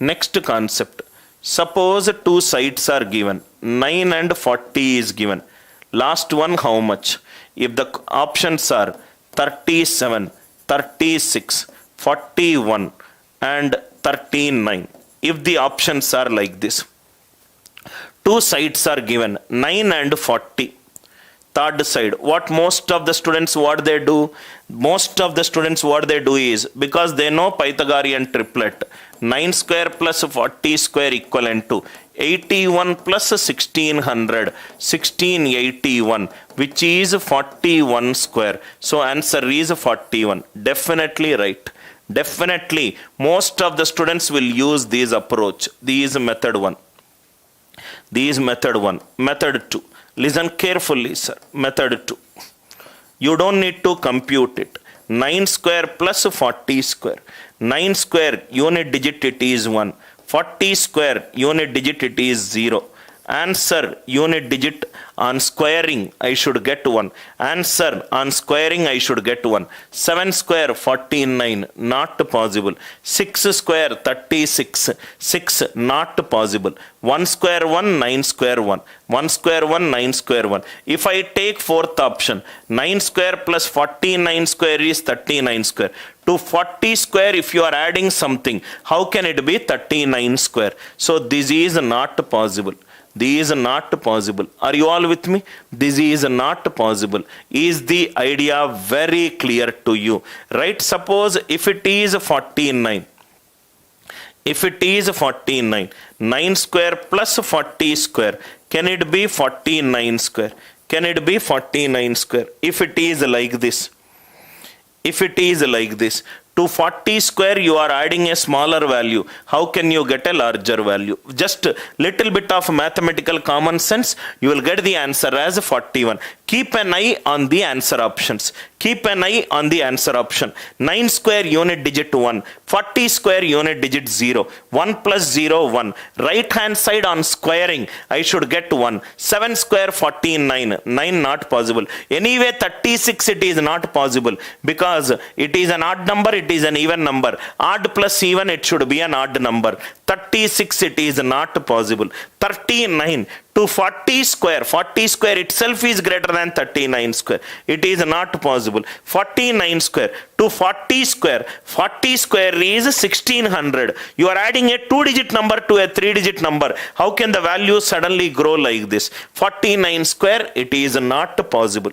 Next concept. Suppose two sides are given. 9 and 40 is given. Last one how much? If the options are 37, 36, 41 and 39. If the options are like this. Two sides are given. 9 and 40. Third side, what most of the students what they do, is, because they know Pythagorean triplet, 9 square plus 40 square equivalent to 81 plus 1600, 1681, which is 41 square. So answer is 41. Definitely right. Definitely most of the students will use this approach. This method 1. Method 2. Listen carefully, sir. Method 2. You don't need to compute it. 9 square plus 40 square. 9 square unit digit it is 1. 40 square unit digit it is 0. Answer unit digit on squaring I should get 1. Answer on squaring I should get 1. 7 square 49, not possible. 6 square 36, 6, not possible. 1 square 1, 9 square 1. 1 square 1, 9 square 1. If I take fourth option, 9 square plus 49 square is 39 square. To 40 square, if you are adding something, how can it be 39 square? So this is not possible. This is not possible. Are you all with me? This is not possible. Is the idea very clear to you? Right? Suppose if it is 49. If it is 49, 9 square plus 40 square, can it be 49 square? Can it be 49 square? If it is like this. If it is like this, to 40 square you are adding a smaller value. How can you get a larger value? Just little bit of mathematical common sense, you will get the answer as 41. Keep an eye on the answer options. Keep an eye on the answer option. 9 square unit digit 1. 40 square unit digit 0. 1 plus 0, 1. Right hand side on squaring, I should get 1. 7 square 49. 9 not possible. Anyway 36 it is not possible, because it is an odd number, it is an even number. Odd plus even, it should be an odd number. 36 it is not possible. 39 to 40 square itself is greater than 39 square. It is not possible. 49 square to 40 square is 1600. You are adding a 2-digit number to a 3-digit number. How can the value suddenly grow like this? 49 square, it is not possible.